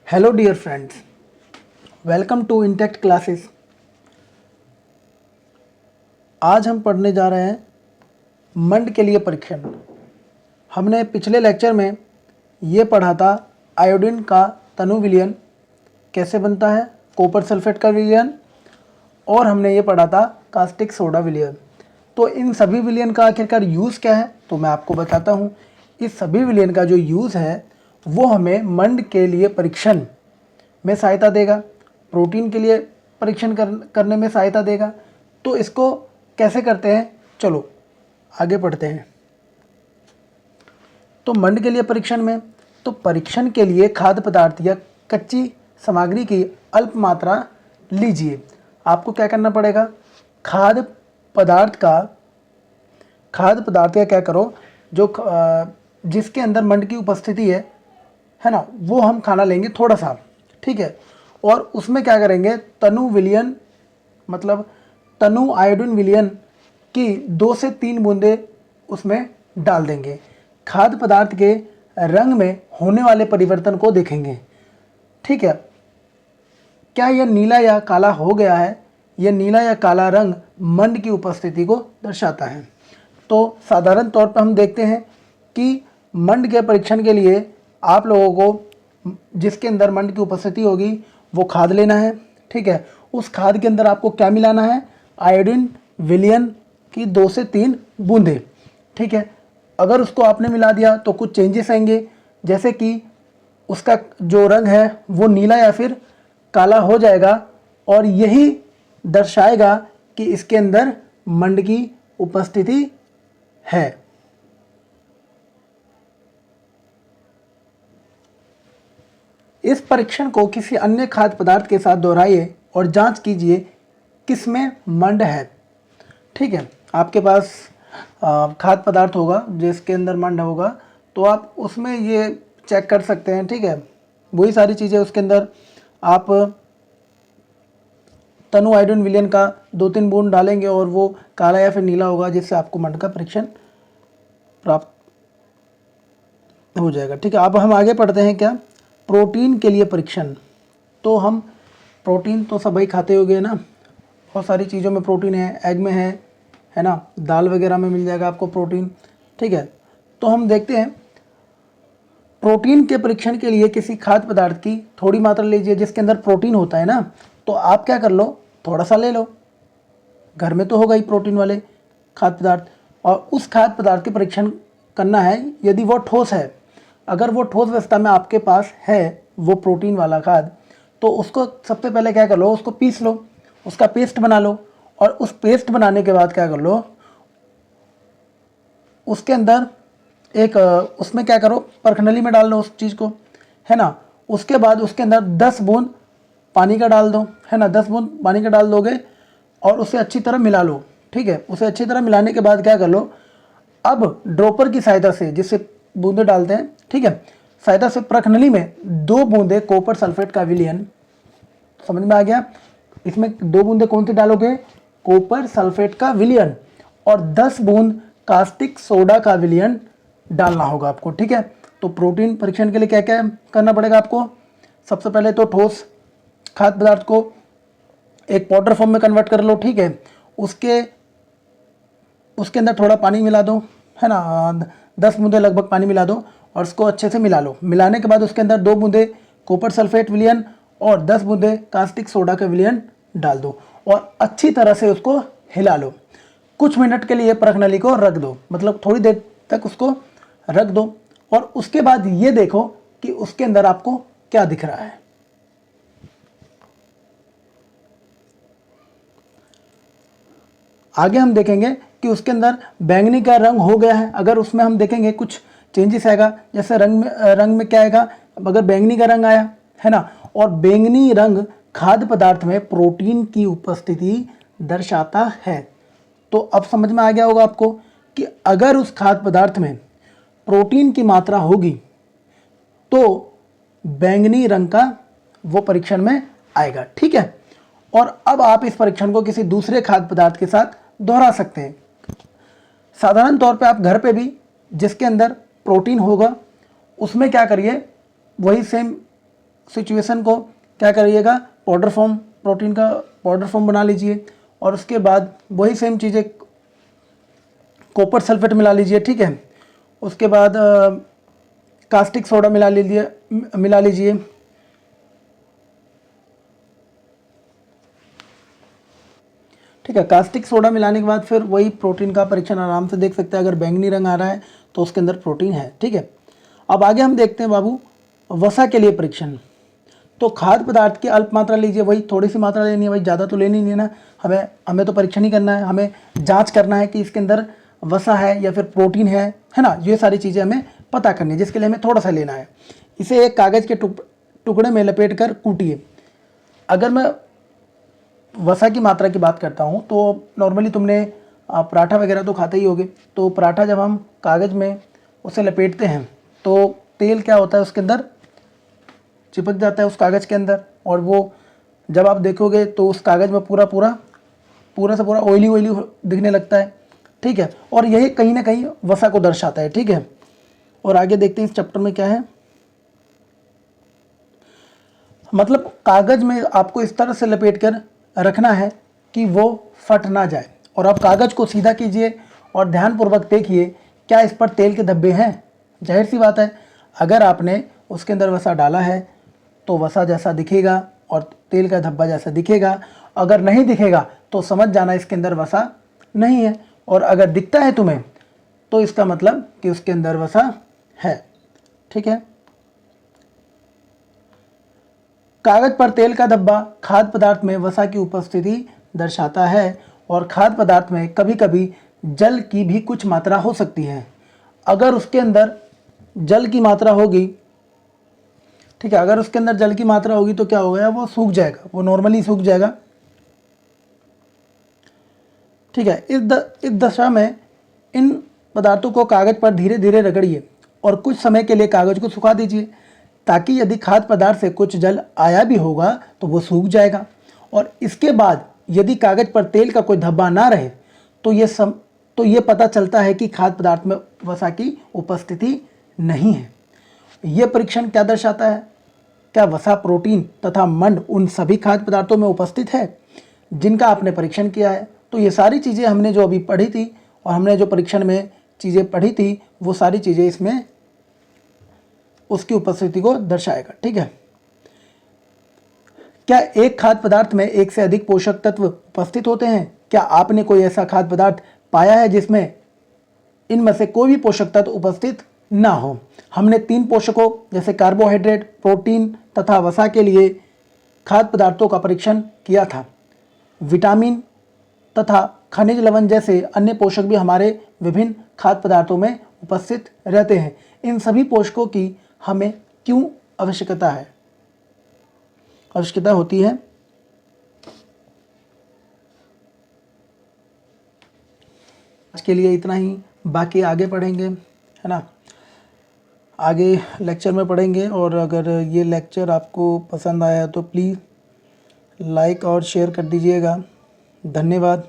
Hello dear friends, welcome to intact classes. आज हम पढ़ने जा रहे हैं मंड के लिए परीक्षण। हमने पिछले लेक्चर में ये पढ़ा था आयोडीन का तनु विलयन कैसे बनता है, कॉपर सल्फेट का विलयन, और हमने ये पढ़ा था कास्टिक सोडा विलयन। तो इन सभी विलयन का आखिरकार यूज़ क्या है तो मैं आपको बताता हूँ। इस सभी विलयन का जो यूज़ है वो हमें मंड के लिए परीक्षण में सहायता देगा, प्रोटीन के लिए परीक्षण करने में सहायता देगा। तो इसको कैसे करते हैं, चलो आगे पढ़ते हैं। तो मंड के लिए परीक्षण में तो परीक्षण के लिए खाद्य पदार्थ या कच्ची सामग्री की अल्प मात्रा लीजिए। आपको क्या करना पड़ेगा, खाद्य पदार्थ का क्या करो, जो जिसके अंदर मंड की उपस्थिति है ना, वो हम खाना लेंगे थोड़ा सा, ठीक है। और उसमें क्या करेंगे, तनु विलयन मतलब तनु आयोडीन विलयन की 2 से 3 बूंदे उसमें डाल देंगे। खाद्य पदार्थ के रंग में होने वाले परिवर्तन को देखेंगे, ठीक है। क्या यह नीला या काला हो गया है, यह नीला या काला रंग मंड की उपस्थिति को दर्शाता है। तो साधारण तौर पर हम देखते हैं कि मंड के परीक्षण के लिए आप लोगों को जिसके अंदर मंड की उपस्थिति होगी वो खाद लेना है, ठीक है। उस खाद के अंदर आपको क्या मिलाना है, आयोडीन विलयन की 2 से 3 बूंदे, ठीक है। अगर उसको आपने मिला दिया तो कुछ चेंजेस आएंगे, जैसे कि उसका जो रंग है वो नीला या फिर काला हो जाएगा, और यही दर्शाएगा कि इसके अंदर मंड की उपस्थिति है। इस परीक्षण को किसी अन्य खाद्य पदार्थ के साथ दोहराइए और जांच कीजिए किसमें मंड है, ठीक है। आपके पास खाद्य पदार्थ होगा जिसके अंदर मंड होगा, तो आप उसमें ये चेक कर सकते हैं, ठीक है। वही सारी चीज़ें उसके अंदर आप तनु आयोडीन विलयन का 2-3 बूंद डालेंगे और वो काला या फिर नीला होगा, जिससे आपको मंड का परीक्षण प्राप्त हो जाएगा, ठीक है। अब हम आगे पढ़ते हैं क्या, प्रोटीन के लिए परीक्षण। तो हम प्रोटीन तो सभी खाते होंगे ना, बहुत सारी चीज़ों में प्रोटीन है, एग में है ना, दाल वगैरह में मिल जाएगा आपको प्रोटीन, ठीक है। तो हम देखते हैं प्रोटीन के परीक्षण के लिए किसी खाद्य पदार्थ की थोड़ी मात्रा लीजिए जिसके अंदर प्रोटीन होता है ना। तो आप क्या कर लो, थोड़ा सा ले लो, घर में तो होगा ही प्रोटीन वाले खाद्य पदार्थ, और उस खाद्य पदार्थ के परीक्षण करना है यदि वो ठोस है। अगर वो ठोस अवस्था में आपके पास है वो प्रोटीन वाला खाद्य, तो उसको सबसे पहले क्या कर लो, उसको पीस लो, उसका पेस्ट बना लो, और उस पेस्ट बनाने के बाद क्या कर लो, उसके अंदर एक उसमें क्या करो, परखनली में डाल लो उस चीज़ को, है ना। उसके बाद उसके अंदर 10 बूंद पानी का डाल दो, है ना, 10 बूंद पानी का डाल दोगे और उसे अच्छी तरह मिला लो, ठीक है। उसे अच्छी तरह मिलाने के बाद क्या कर लो, अब ड्रॉपर की सहायता से, जिससे बूंदे डालते हैं, ठीक है, सहायता से प्रखनली में 2 बूंदे कॉपर सल्फेट का विलयन, समझ में आ गया। इसमें 2 बूंदे कौन सी डालोगे, कॉपर सल्फेट का विलयन, और 10 बूंद कास्टिक सोडा का विलयन डालना होगा आपको, ठीक है। तो प्रोटीन परीक्षण के लिए क्या क्या करना पड़ेगा आपको, सबसे पहले तो ठोस खाद्य पदार्थ को एक पाउडर फॉर्म में कन्वर्ट कर लो, ठीक है। उसके अंदर थोड़ा पानी मिला दो, है ना, 10 बूंदे लगभग पानी मिला दो और उसको अच्छे से मिला लो। मिलाने के बाद उसके अंदर 2 बूंदे कॉपर सल्फेट विलयन और 10 बूंदे कास्टिक सोडा का विलयन डाल दो और अच्छी तरह से उसको हिला लो। कुछ मिनट के लिए परखनली को रख दो, मतलब थोड़ी देर तक उसको रख दो, और उसके बाद ये देखो कि उसके अंदर आपको क्या दिख रहा है। आगे हम देखेंगे कि उसके अंदर बैंगनी का रंग हो गया है। अगर उसमें हम देखेंगे कुछ चेंजेस आएगा, जैसे रंग में क्या आएगा, अगर बैंगनी का रंग आया, है ना, और बैंगनी रंग खाद्य पदार्थ में प्रोटीन की उपस्थिति दर्शाता है। तो अब समझ में आ गया होगा आपको कि अगर उस खाद्य पदार्थ में प्रोटीन की मात्रा होगी तो बैंगनी रंग का वो परीक्षण में आएगा, ठीक है। और अब आप इस परीक्षण को किसी दूसरे खाद्य पदार्थ के साथ दोहरा सकते हैं। साधारण तौर पे आप घर पे भी जिसके अंदर प्रोटीन होगा उसमें क्या करिए, वही सेम सिचुएशन को क्या करिएगा, पाउडर फॉर्म, प्रोटीन का पाउडर फॉर्म बना लीजिए और उसके बाद वही सेम चीज़ें कॉपर सल्फेट मिला लीजिए, ठीक है। उसके बाद कास्टिक सोडा मिला लीजिए। ठीक है, कास्टिक सोडा मिलाने के बाद फिर वही प्रोटीन का परीक्षण आराम से देख सकते हैं। अगर बैंगनी रंग आ रहा है तो उसके अंदर प्रोटीन है, ठीक है। अब आगे हम देखते हैं बाबू वसा के लिए परीक्षण। तो खाद्य पदार्थ की अल्प मात्रा लीजिए, वही थोड़ी सी मात्रा लेनी है भाई, ज़्यादा तो लेनी नहीं है ना। हमें तो परीक्षण ही करना है, हमें जांच करना है कि इसके अंदर वसा है या फिर प्रोटीन है ना। ये सारी चीज़ें हमें पता करनी है, जिसके लिए हमें थोड़ा सा लेना है। इसे एक कागज़ के टुकड़े में लपेट कर कूटिए। अगर मैं वसा की मात्रा की बात करता हूँ तो नॉर्मली तुमने पराठा वगैरह तो खाते ही होगे। तो पराठा जब हम कागज़ में उसे लपेटते हैं तो तेल क्या होता है, उसके अंदर चिपक जाता है उस कागज़ के अंदर, और वो जब आप देखोगे तो उस कागज़ में पूरा से पूरा ऑयली दिखने लगता है, ठीक है। और यही कहीं ना कहीं वसा को दर्शाता है, ठीक है। और आगे देखते हैं इस चैप्टर में क्या है। मतलब कागज़ में आपको इस तरह से लपेट कर रखना है कि वो फट ना जाए। और आप कागज़ को सीधा कीजिए और ध्यानपूर्वक देखिए क्या इस पर तेल के धब्बे हैं। जाहिर सी बात है, अगर आपने उसके अंदर वसा डाला है तो वसा जैसा दिखेगा और तेल का धब्बा जैसा दिखेगा। अगर नहीं दिखेगा तो समझ जाना इसके अंदर वसा नहीं है, और अगर दिखता है तुम्हें तो इसका मतलब कि उसके अंदर वसा है, ठीक है। कागज पर तेल का धब्बा खाद्य पदार्थ में वसा की उपस्थिति दर्शाता है, और खाद्य पदार्थ में कभी कभी जल की भी कुछ मात्रा हो सकती है। अगर उसके अंदर जल की मात्रा होगी, ठीक है, अगर उसके अंदर जल की मात्रा होगी तो क्या होगा, वो सूख जाएगा, वो नॉर्मली सूख जाएगा, ठीक है। इस दशा में इन पदार्थों को कागज पर धीरे धीरे रगड़िए और कुछ समय के लिए कागज को सुखा दीजिए, ताकि यदि खाद्य पदार्थ से कुछ जल आया भी होगा तो वो सूख जाएगा। और इसके बाद यदि कागज पर तेल का कोई धब्बा ना रहे तो ये पता चलता है कि खाद्य पदार्थ में वसा की उपस्थिति नहीं है। ये परीक्षण क्या दर्शाता है, क्या वसा, प्रोटीन तथा मंड उन सभी खाद्य पदार्थों में उपस्थित है जिनका आपने परीक्षण किया है। तो ये सारी चीज़ें हमने जो अभी पढ़ी थी और हमने जो परीक्षण में चीज़ें पढ़ी थी वो सारी चीज़ें इसमें उसकी उपस्थिति को दर्शाएगा, ठीक है। क्या एक खाद्य पदार्थ में एक से अधिक पोषक तत्व उपस्थित होते हैं? क्या आपने कोई ऐसा खाद्य पदार्थ पाया है जिसमें इनमें से कोई भी पोषक तत्व उपस्थित ना हो? हमने 3 पोषकों जैसे कार्बोहाइड्रेट, प्रोटीन तथा वसा के लिए खाद्य पदार्थों का परीक्षण किया था। विटामिन तथा खनिज लवण जैसे अन्य पोषक भी हमारे विभिन्न खाद्य पदार्थों में उपस्थित रहते हैं। इन सभी पोषकों की हमें क्यों आवश्यकता होती है? आज के लिए इतना ही, बाकी आगे पढ़ेंगे, है ना, आगे लेक्चर में पढ़ेंगे। और अगर ये लेक्चर आपको पसंद आया तो प्लीज़ लाइक और शेयर कर दीजिएगा। धन्यवाद।